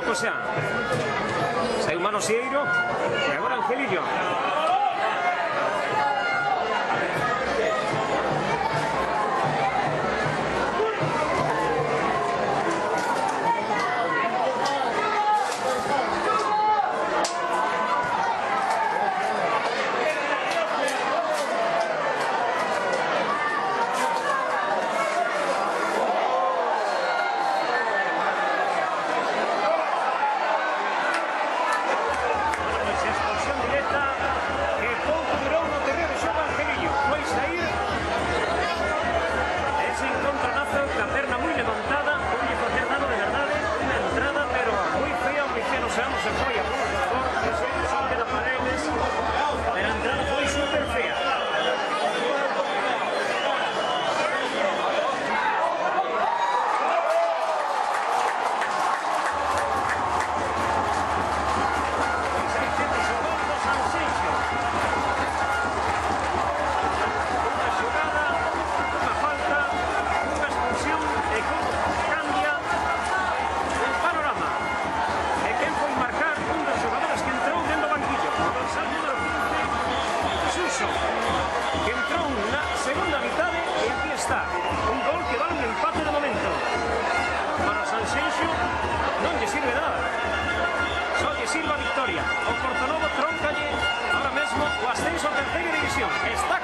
Pois xa. Sai un Manosieiro e agora Angelillo. Un gol que vale un empate de momento. Para Sanxenxo non lle sirve nada. Só lle sirve a victoria. O Portonovo tróncalle ahora mesmo o ascenso a terceira división. Está